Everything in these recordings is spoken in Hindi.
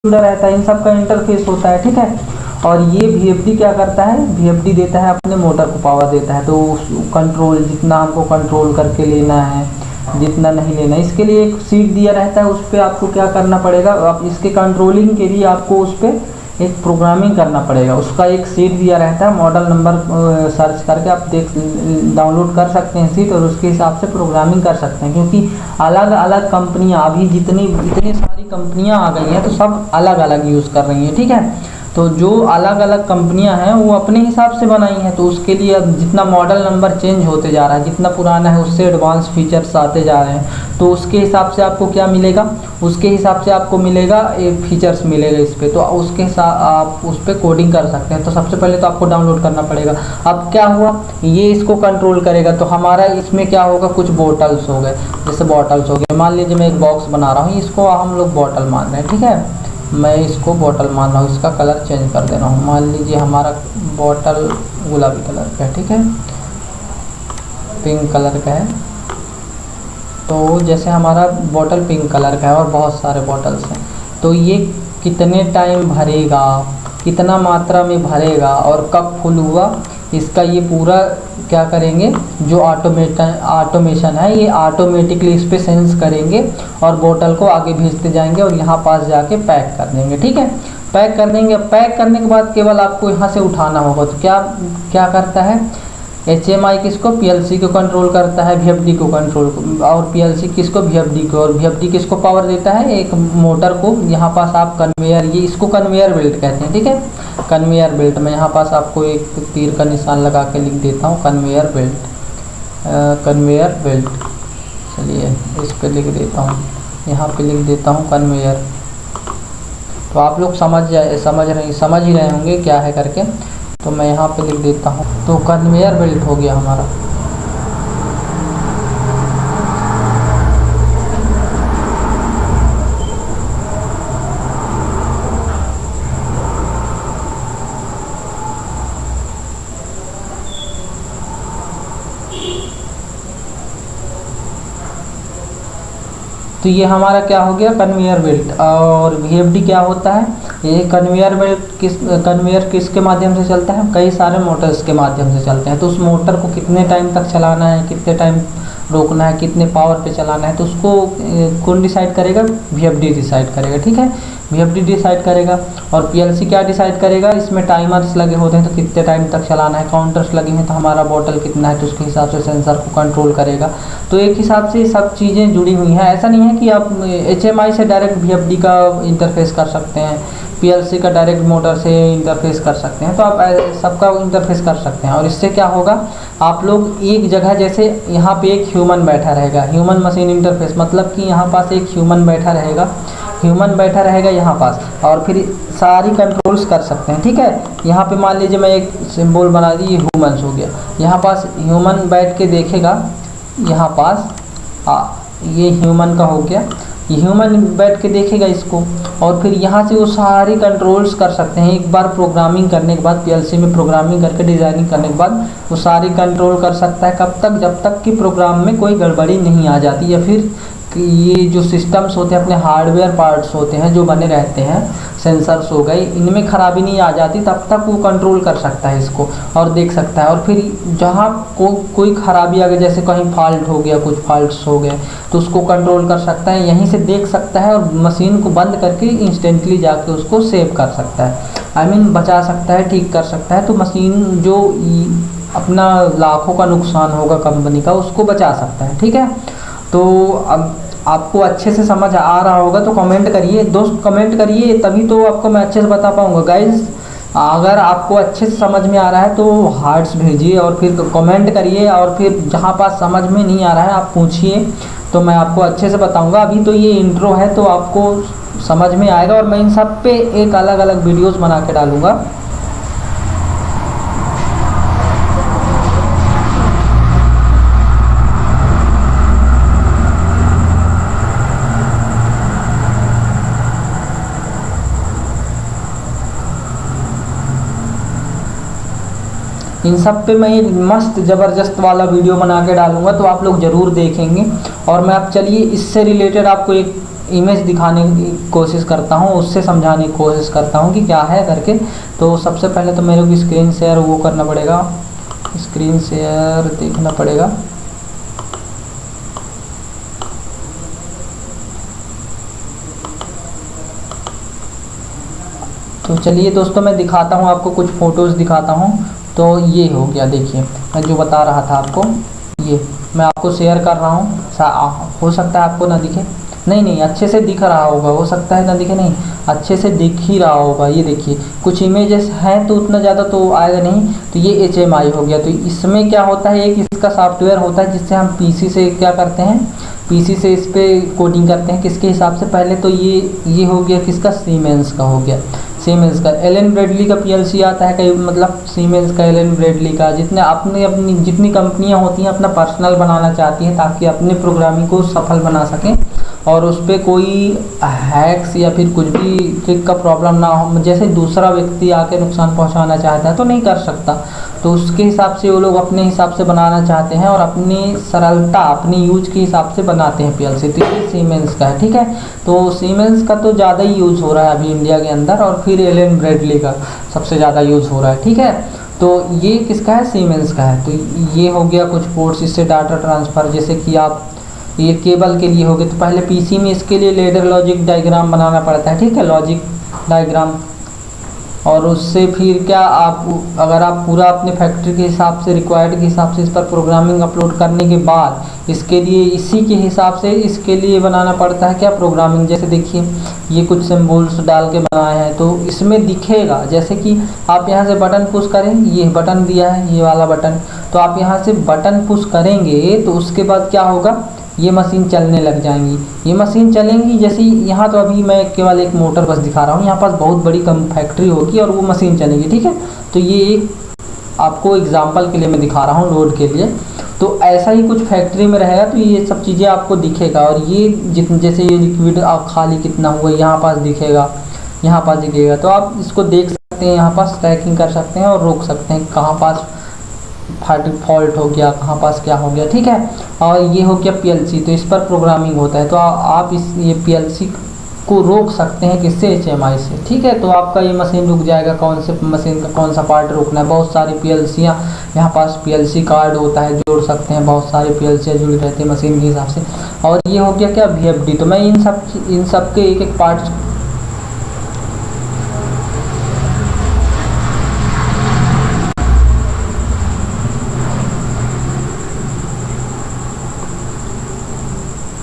जुड़ा रहता है, इन सब का इंटरफेस होता है, ठीक है। और ये VFD क्या करता है, VFD देता है अपने मोटर को पावर देता है, तो कंट्रोल जितना हमको कंट्रोल करके लेना है, जितना नहीं लेना है, इसके लिए एक सीट दिया रहता है। उस पर आपको क्या करना पड़ेगा, आप इसके कंट्रोलिंग के लिए आपको उस पर एक प्रोग्रामिंग करना पड़ेगा। उसका एक सीट दिया रहता है, मॉडल नंबर सर्च करके आप डाउनलोड कर सकते हैं सीट, और उसके हिसाब से प्रोग्रामिंग कर सकते हैं। क्योंकि अलग अलग कंपनियां अभी इतनी सारी कंपनियां आ गई हैं, तो सब अलग अलग यूज़ कर रही हैं, ठीक है। तो जो अलग अलग कंपनियां हैं वो अपने हिसाब से बनाई हैं, तो उसके लिए अब जितना मॉडल नंबर चेंज होते जा रहा है, जितना पुराना है उससे एडवांस फीचर्स आते जा रहे हैं, तो उसके हिसाब से आपको क्या मिलेगा, उसके हिसाब से आपको मिलेगा एक फीचर्स मिलेगा इस पर, तो उसके हिसाब आप उस पर कोडिंग कर सकते हैं। तो सबसे पहले तो आपको डाउनलोड करना पड़ेगा। अब क्या हुआ, ये इसको कंट्रोल करेगा, तो हमारा इसमें क्या होगा, कुछ बॉटल्स हो गए, जैसे बॉटल्स हो गए, मान लीजिए मैं एक बॉक्स बना रहा हूँ, इसको हम लोग बॉटल मान रहे हैं, ठीक है। मैं इसको बॉटल मान रहा हूँ, इसका कलर चेंज कर दे रहा हूँ। मान लीजिए हमारा बॉटल गुलाबी कलर का है, ठीक है, पिंक कलर का है। तो जैसे हमारा बॉटल पिंक कलर का है और बहुत सारे बॉटल्स हैं, तो ये कितने टाइम भरेगा, कितना मात्रा में भरेगा और कब फुल हुआ, इसका ये पूरा क्या करेंगे, जो ऑटोमेशन है ये ऑटोमेटिकली इस पर सेंस करेंगे और बोतल को आगे भेजते जाएंगे और यहाँ पास जाके पैक कर देंगे, ठीक है। पैक कर देंगे। पैक करने के बाद केवल आपको यहाँ से उठाना होगा। तो क्या क्या करता है, HMI किसको, PLC को कंट्रोल करता है, VFD को कंट्रोल, और PLC किसको, VFD को, और VFD किसको पावर देता है, एक मोटर को। यहाँ पास आप कन्वेयर, ये इसको कन्वेयर बेल्ट कहते हैं, ठीक है, कन्वेयर बेल्ट में यहाँ पास आपको एक तीर का निशान लगा के लिख देता हूँ, कन्वेयर बेल्ट, कन्वेयर बेल्ट। चलिए इस पर लिख देता हूँ, यहाँ पे लिख देता हूँ कन्वेयर। तो आप लोग समझ ही रहे होंगे क्या है करके, तो मैं यहाँ पे लिख देता हूँ। तो कन्वेयर बेल्ट हो गया हमारा। तो ये हमारा क्या हो गया, कन्वेयर बेल्ट। और VFD क्या होता है, ये कन्वेयर बेल्ट कन्वेयर किसके माध्यम से चलता है, कई सारे मोटर्स के माध्यम से चलते हैं। तो उस मोटर को कितने टाइम तक चलाना है, कितने टाइम रोकना है, कितने पावर पे चलाना है, तो उसको कौन डिसाइड करेगा, VFD डिसाइड करेगा, ठीक है, VFD डिसाइड करेगा। और PLC क्या डिसाइड करेगा, इसमें टाइमर्स लगे होते हैं, तो कितने टाइम तक चलाना है, काउंटर्स लगे हैं, तो हमारा बॉटल कितना है, तो उसके हिसाब से सेंसर को कंट्रोल करेगा। तो एक हिसाब से सब चीज़ें जुड़ी हुई हैं। ऐसा नहीं है कि आप HMI से डायरेक्ट VFD का इंटरफेस कर सकते हैं, PLC का डायरेक्ट मोटर से इंटरफेस कर सकते हैं, तो आप सबका इंटरफेस कर सकते हैं। और इससे क्या होगा, आप लोग एक जगह, जैसे यहाँ पे एक ह्यूमन बैठा रहेगा, ह्यूमन मशीन इंटरफेस, मतलब कि यहाँ पास एक ह्यूमन बैठा रहेगा यहाँ पास, और फिर सारी कंट्रोल्स कर सकते हैं, ठीक है। यहाँ पे मान लीजिए मैं एक सिंबल बना दी, ये ह्यूमन्स हो गया, यहाँ पास ह्यूमन बैठ के देखेगा, यहाँ पास ये ह्यूमन का हो गया, ये ह्यूमन बैठ के देखेगा इसको, और फिर यहाँ से वो सारी कंट्रोल्स कर सकते हैं। एक बार प्रोग्रामिंग करने के बाद, PLC में प्रोग्रामिंग करके डिज़ाइनिंग करने के बाद वो सारी कंट्रोल कर सकता है। कब तक, जब तक कि प्रोग्राम में कोई गड़बड़ी नहीं आ जाती, या फिर ये जो सिस्टम्स होते हैं, अपने हार्डवेयर पार्ट्स होते हैं जो बने रहते हैं, सेंसर्स हो गए, इनमें खराबी नहीं आ जाती, तब तक वो कंट्रोल कर सकता है इसको और देख सकता है। और फिर जहाँ कोई खराबी आ गई, जैसे कहीं फॉल्ट हो गया, कुछ फॉल्ट्स हो गए, तो उसको कंट्रोल कर सकता है, यहीं से देख सकता है, और मशीन को बंद करके इंस्टेंटली जाके उसको सेव कर सकता है, बचा सकता है, ठीक कर सकता है। तो मशीन जो अपना लाखों का नुकसान होगा कंपनी का, उसको बचा सकता है, ठीक है। तो अब आपको अच्छे से समझ आ रहा होगा तो कमेंट करिए दोस्त, कमेंट करिए, तभी तो आपको मैं अच्छे से बता पाऊँगा गाइज़। अगर आपको अच्छे से समझ में आ रहा है तो हार्ट्स भेजिए, और फिर कमेंट करिए, और फिर जहाँ पास समझ में नहीं आ रहा है आप पूछिए, तो मैं आपको अच्छे से बताऊँगा। अभी तो ये इंट्रो है, तो आपको समझ में आएगा, और मैं इन सब पे एक अलग अलग वीडियोज़ बना के डालूँगा। इन सब पे मैं एक मस्त ज़बरदस्त वाला वीडियो बना के डालूंगा, तो आप लोग ज़रूर देखेंगे। और मैं अब चलिए इससे रिलेटेड आपको एक इमेज दिखाने की कोशिश करता हूँ, उससे समझाने की कोशिश करता हूँ कि क्या है करके। तो सबसे पहले तो मेरे को स्क्रीन शेयर वो करना पड़ेगा, स्क्रीन शेयर देखना पड़ेगा। तो चलिए दोस्तों मैं दिखाता हूँ आपको, कुछ फ़ोटोज़ दिखाता हूँ। तो ये हो गया, देखिए मैं जो बता रहा था आपको, ये मैं आपको शेयर कर रहा हूँ। हो सकता है आपको ना दिखे, नहीं अच्छे से दिख रहा होगा, हो सकता है ना दिखे, नहीं अच्छे से दिख ही रहा होगा। ये देखिए कुछ इमेजेस हैं तो उतना ज़्यादा तो आएगा नहीं। तो ये HMI हो गया। तो इसमें क्या होता है, एक इसका सॉफ्टवेयर होता है जिससे हम PC से क्या करते हैं, PC से इस पर कोडिंग करते हैं। किसके हिसाब से, पहले तो ये हो गया किसका, सीमेंस का हो गया, सीमेंस का। एलन ब्रेडली का PLC आता है कई, मतलब सीमेंस का, एलन ब्रेडली का। जितने अपनी जितनी कंपनियां होती हैं अपना पर्सनल बनाना चाहती हैं ताकि अपने प्रोग्रामिंग को सफल बना सकें और उस पर कोई हैक्स या फिर कुछ भी ट्रिक का प्रॉब्लम ना हो। जैसे दूसरा व्यक्ति आके नुकसान पहुंचाना चाहता है तो नहीं कर सकता, तो उसके हिसाब से वो लोग अपने हिसाब से बनाना चाहते हैं और अपनी सरलता, अपनी यूज के हिसाब से बनाते हैं PLC। तो ये सीमेंस का है, ठीक है। तो सीमेंस का तो ज़्यादा ही यूज़ हो रहा है अभी इंडिया के अंदर, और फिर एलन ब्रेडली का सबसे ज़्यादा यूज़ हो रहा है, ठीक है। तो ये किसका है, सीमेंस का है। तो ये हो गया कुछ पोर्ट्स, इससे डाटा ट्रांसफ़र, जैसे कि आप ये केबल के लिए हो गए। तो पहले PC में इसके लिए लेडर लॉजिक डायग्राम बनाना पड़ता है, ठीक है, लॉजिक डायग्राम। और उससे फिर क्या, आप अगर आप पूरा अपने फैक्ट्री के हिसाब से, रिक्वायर्ड के हिसाब से इस पर प्रोग्रामिंग अपलोड करने के बाद इसके लिए इसी के हिसाब से इसके लिए बनाना पड़ता है क्या, प्रोग्रामिंग। जैसे देखिए ये कुछ सिम्बल्स डाल के बनाए हैं तो इसमें दिखेगा, जैसे कि आप यहाँ से बटन पुश करें, ये बटन दिया है, ये वाला बटन, तो आप यहाँ से बटन पुश करेंगे तो उसके बाद क्या होगा, ये मशीन चलने लग जाएंगी। ये मशीन चलेंगी जैसे यहाँ, तो अभी मैं केवल एक मोटर बस दिखा रहा हूँ, यहाँ पास बहुत बड़ी फैक्ट्री होगी और वो मशीन चलेगी, ठीक है। तो ये एक आपको एग्जांपल के लिए मैं दिखा रहा हूँ, लोड के लिए। तो ऐसा ही कुछ फैक्ट्री में रहेगा तो ये सब चीज़ें आपको दिखेगा। और ये जैसे ये लिक्विड खाली कितना हुआ यहाँ पास दिखेगा, यहाँ पास दिखेगा। तो आप इसको देख सकते हैं, यहाँ पास ट्रैकिंग कर सकते हैं और रोक सकते हैं कहाँ पास फॉल्ट हो गया, कहाँ पास क्या हो गया, ठीक है। और ये हो गया PLC, तो इस पर प्रोग्रामिंग होता है। तो आप ये PLC को रोक सकते हैं किससे, HMI से, ठीक है। तो आपका ये मशीन रुक जाएगा, कौन से मशीन का कौन सा पार्ट रोकना है। बहुत सारी PLCयाँ यहाँ पास PLC कार्ड होता है, जोड़ सकते हैं, बहुत सारी PLCयाँ जुड़ी रहती है मशीन के हिसाब से। और ये हो गया क्या, VFD। तो मैं इन सब के एक एक पार्ट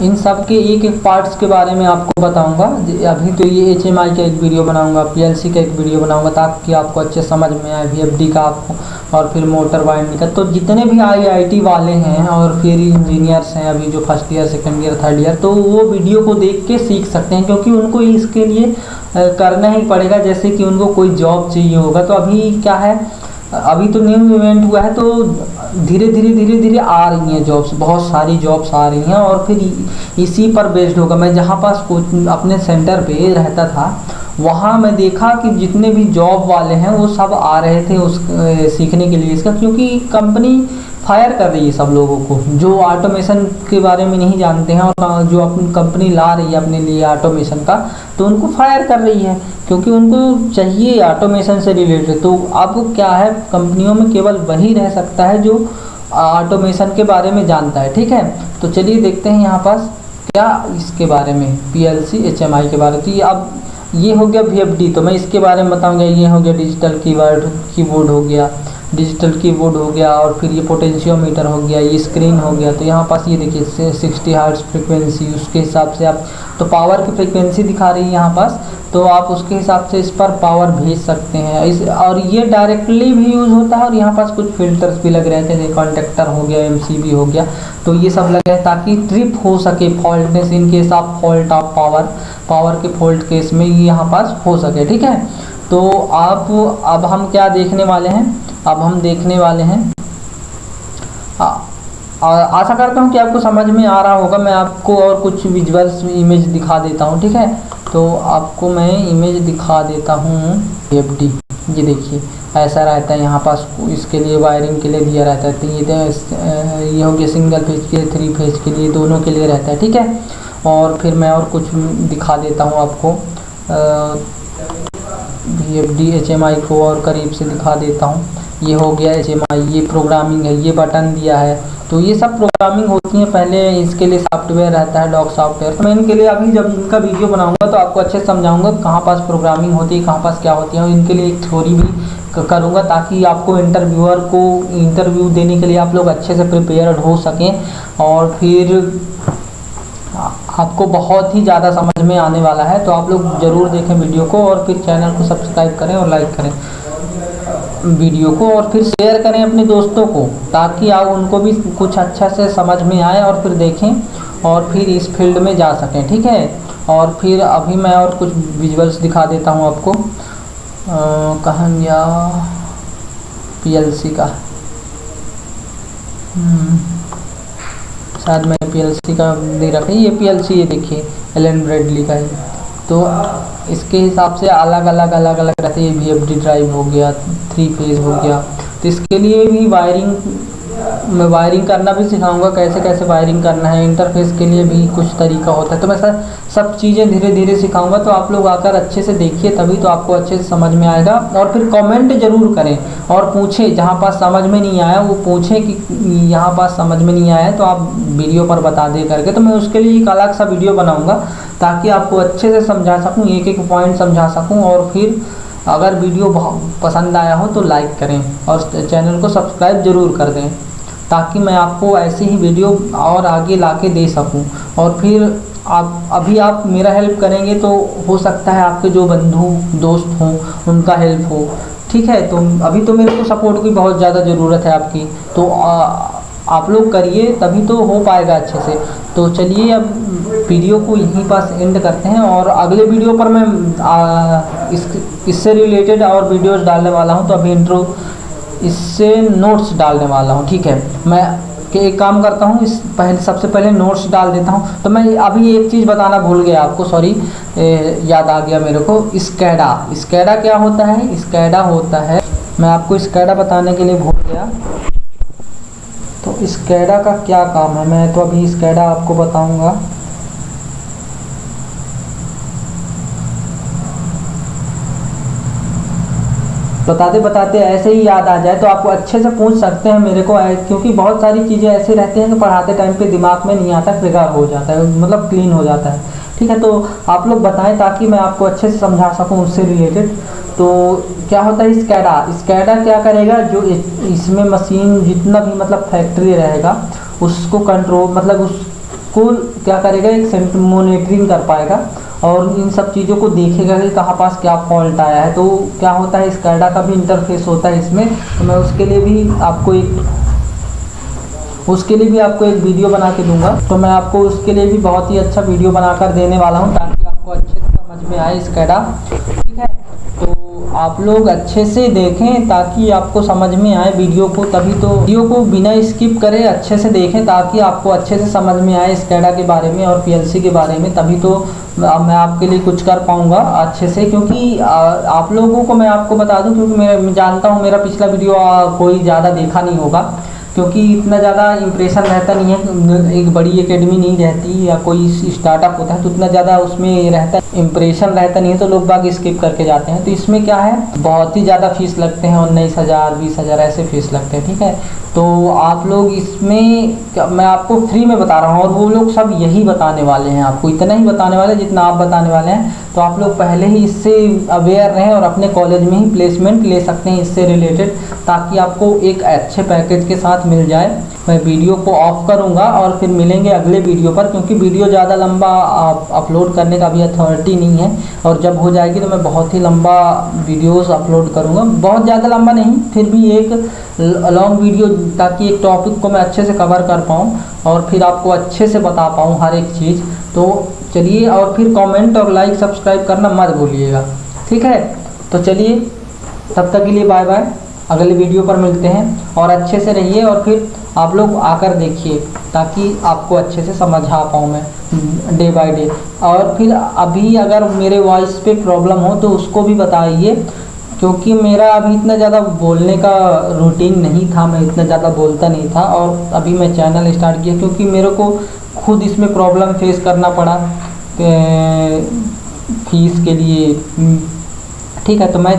इन सब के एक एक पार्ट्स के बारे में आपको बताऊंगा। अभी तो ये HMI का एक वीडियो बनाऊंगा, PLC का एक वीडियो बनाऊंगा ताकि आपको अच्छे समझ में आए, VFD का आपको, और फिर मोटर वाइंडिंग का। तो जितने भी IIT वाले हैं और फिर इंजीनियर्स हैं अभी जो first year, second year, third year, तो वो वीडियो को देख के सीख सकते हैं, क्योंकि उनको इसके लिए करना ही पड़ेगा। जैसे कि उनको कोई जॉब चाहिए होगा, तो अभी क्या है, अभी तो न्यू इवेंट हुआ है, तो धीरे धीरे आ रही हैं जॉब्स, बहुत सारी जॉब्स आ रही हैं। और फिर इसी पर बेस्ड होगा। मैं जहाँ पास अपने सेंटर पे रहता था वहाँ मैं देखा कि जितने भी जॉब वाले हैं वो सब आ रहे थे उस सीखने के लिए इसका, क्योंकि कंपनी फायर कर रही है सब लोगों को जो ऑटोमेशन के बारे में नहीं जानते हैं, और जो अपनी कंपनी ला रही है अपने लिए ऑटोमेशन का, तो उनको फायर कर रही है, क्योंकि उनको चाहिए ऑटोमेशन से रिलेटेड। तो अब क्या है, कंपनियों में केवल वही रह सकता है जो ऑटोमेशन के बारे में जानता है, ठीक है। तो चलिए देखते हैं यहाँ पास क्या इसके बारे में, PLC HMI के बारे में। तो ये अब ये हो गया VFD, तो मैं इसके बारे में बताऊंगा। ये हो गया डिजिटल कीबोर्ड हो गया, डिजिटल कीबोर्ड हो गया, और फिर ये पोटेंशियोमीटर हो गया, ये स्क्रीन हो गया। तो यहाँ पास ये देखिए 60 हर्ट्ज फ्रिक्वेंसी, उसके हिसाब से आप, तो पावर की फ्रिक्वेंसी दिखा रही है यहाँ पास, तो आप उसके हिसाब से इस पर पावर भेज सकते हैं। और ये डायरेक्टली भी यूज़ होता है, और यहाँ पास कुछ फिल्टर्स भी लग रहे थे, जैसे कॉन्टेक्टर हो गया, MCB हो गया, तो ये सब लगे हैं ताकि ट्रिप हो सके, faultness in case of fault of power के फॉल्ट केस में ये यहाँ पास हो सके, ठीक है। तो अब हम क्या देखने वाले हैं, अब हम देखने वाले हैं, आशा करता हूँ कि आपको समझ में आ रहा होगा। मैं आपको और कुछ विजुअल्स इमेज दिखा देता हूँ, ठीक है। तो आपको मैं इमेज दिखा देता हूँ। VFD ये देखिए ऐसा रहता है, यहाँ पास इसके लिए वायरिंग के लिए दिया रहता है। तो ये हो गया सिंगल फेज के लिए, 3 फेज के लिए, दोनों के लिए रहता है, ठीक है। और फिर मैं और कुछ दिखा देता हूँ आपको। VFD HMI को और करीब से दिखा देता हूँ। ये हो गया HMI, ये प्रोग्रामिंग है, ये बटन दिया है, तो ये सब प्रोग्रामिंग होती है। पहले इसके लिए सॉफ्टवेयर रहता है, डॉक सॉफ्टवेयर। तो मैं इनके लिए अभी जब इनका वीडियो बनाऊंगा तो आपको अच्छे से समझाऊंगा कहाँ पास प्रोग्रामिंग होती है, कहाँ पास क्या होती है, और इनके लिए एक थ्योरी भी करूँगा ताकि आपको इंटरव्यूअर को इंटरव्यू देने के लिए आप लोग अच्छे से प्रिपेयर्ड हो सकें, और फिर आपको बहुत ही ज़्यादा समझ में आने वाला है। तो आप लोग ज़रूर देखें वीडियो को, और फिर चैनल को सब्सक्राइब करें और लाइक करें वीडियो को, और फिर शेयर करें अपने दोस्तों को ताकि आप उनको भी कुछ अच्छा से समझ में आए और फिर देखें और फिर इस फील्ड में जा सकें, ठीक है। और फिर अभी मैं और कुछ विजुअल्स दिखा देता हूँ आपको। कहाँ गया PLC का, शायद मैं PLC का दे रखा है। ये PLC, ये देखिए एलन ब्रैडली का है। तो इसके हिसाब से अलग अलग रहते हैं। VFD ड्राइव हो गया, 3 फेज़ हो गया। तो इसके लिए भी मैं वायरिंग करना भी सिखाऊंगा, कैसे कैसे वायरिंग करना है। इंटरफेस के लिए भी कुछ तरीका होता है। तो मैं सब चीज़ें धीरे धीरे सिखाऊंगा। तो आप लोग आकर अच्छे से देखिए, तभी तो आपको अच्छे से समझ में आएगा। और फिर कमेंट ज़रूर करें और पूछें, जहाँ पास समझ में नहीं आया वो पूछें कि यहाँ पास समझ में नहीं आया तो आप वीडियो पर बता दे करके। तो मैं उसके लिए एक अलग सा वीडियो बनाऊँगा ताकि आपको अच्छे से समझा सकूँ, एक एक पॉइंट समझा सकूँ। और फिर अगर वीडियो बहुत पसंद आया हो तो लाइक करें और चैनल को सब्सक्राइब ज़रूर कर दें ताकि मैं आपको ऐसे ही वीडियो और आगे लाके दे सकूं। और फिर आप मेरा हेल्प करेंगे तो हो सकता है आपके जो बंधु दोस्त हों उनका हेल्प हो, ठीक है। तो अभी तो मेरे को सपोर्ट की बहुत ज़्यादा ज़रूरत है आपकी, तो आप लोग करिए तभी तो हो पाएगा अच्छे से। तो चलिए अब वीडियो को यहीं पास एंड करते हैं, और अगले वीडियो पर मैं इससे रिलेटेड और वीडियोस डालने वाला हूं। तो अभी इंट्रो इससे नोट्स डालने वाला हूं, ठीक है। मैं एक काम करता हूं, सबसे पहले नोट्स डाल देता हूं। तो मैं अभी एक चीज़ बताना भूल गया आपको, सॉरी, याद आ गया मेरे को। स्कैडा क्या होता है? स्कैडा होता है, मैं आपको स्कैडा बताने के लिए भूल गया। तो स्कैडा का क्या काम है, मैं तो अभी स्कैडा आपको बताऊंगा। बताते ऐसे ही याद आ जाए तो आपको अच्छे से पूछ सकते हैं मेरे को, क्योंकि बहुत सारी चीज़ें ऐसे रहती हैं कि पढ़ाते टाइम पे दिमाग में नहीं आता, ट्रिगर हो जाता है, मतलब क्लीन हो जाता है, ठीक है। तो आप लोग बताएं ताकि मैं आपको अच्छे से समझा सकूं उससे रिलेटेड। तो क्या होता है स्कैडा क्या करेगा, जो इसमें मशीन जितना भी मतलब फैक्ट्री रहेगा उसको कंट्रोल, मतलब उसको क्या करेगा, एक मॉनिटरिंग कर पाएगा और इन सब चीज़ों को देखेगा कि कहाँ पास क्या फॉल्ट आया है। तो क्या होता है, स्कैडा का भी इंटरफेस होता है इसमें। तो मैं उसके लिए भी आपको एक वीडियो बना के दूंगा। तो मैं आपको उसके लिए भी बहुत ही अच्छा वीडियो बनाकर देने वाला हूँ ताकि आपको अच्छे से समझ में आए स्कैडा, ठीक है। तो आप लोग अच्छे से देखें ताकि आपको समझ में आए वीडियो को, तभी तो वीडियो को बिना स्किप करे अच्छे से देखें ताकि आपको अच्छे से समझ में आए स्कैडा के बारे में और PLC के बारे में। तभी तो मैं आपके लिए कुछ कर पाऊंगा अच्छे से, क्योंकि आप लोगों को मैं आपको बता दूं, क्योंकि मैं जानता हूं मेरा पिछला वीडियो कोई ज़्यादा देखा नहीं होगा, क्योंकि इतना ज़्यादा इम्प्रेशन रहता नहीं है। एक बड़ी एकेडमी नहीं रहती या कोई स्टार्टअप होता है तो इतना ज़्यादा उसमें रहता है, इम्प्रेशन रहता नहीं है, तो लोग बाग स्किप करके जाते हैं। तो इसमें क्या है, बहुत ही ज़्यादा फीस लगते हैं, 19,000 20,000 ऐसे फीस लगते हैं, ठीक है। तो आप लोग इसमें मैं आपको फ्री में बता रहा हूँ, और वो लोग सब यही बताने वाले हैं, आपको इतना ही बताने वाले जितना आप बताने वाले हैं। तो आप लोग पहले ही इससे अवेयर रहें और अपने कॉलेज में ही प्लेसमेंट ले सकते हैं इससे रिलेटेड, ताकि आपको एक अच्छे पैकेज के साथ मिल जाए। मैं वीडियो को ऑफ करूंगा और फिर मिलेंगे अगले वीडियो पर, क्योंकि वीडियो ज़्यादा लंबा अपलोड करने का भी अथॉरिटी नहीं है, और जब हो जाएगी तो मैं बहुत ही लंबा वीडियोस अपलोड करूंगा, बहुत ज़्यादा लंबा नहीं, फिर भी एक लॉन्ग वीडियो, ताकि एक टॉपिक को मैं अच्छे से कवर कर पाऊँ और फिर आपको अच्छे से बता पाऊँ हर एक चीज़। तो चलिए, और फिर कमेंट और लाइक सब्सक्राइब करना मत भूलिएगा, ठीक है। तो चलिए, तब तक के लिए बाय बाय, अगले वीडियो पर मिलते हैं। और अच्छे से रहिए और फिर आप लोग आकर देखिए ताकि आपको अच्छे से समझा पाऊँ मैं डे बाय डे। और फिर अभी अगर मेरे वॉइस पे प्रॉब्लम हो तो उसको भी बताइए, क्योंकि मेरा अभी इतना ज़्यादा बोलने का रूटीन नहीं था, मैं इतना ज़्यादा बोलता नहीं था, और अभी मैं चैनल स्टार्ट किया क्योंकि मेरे को खुद इसमें प्रॉब्लम फेस करना पड़ा फीस के लिए। ठीक है, तो मैं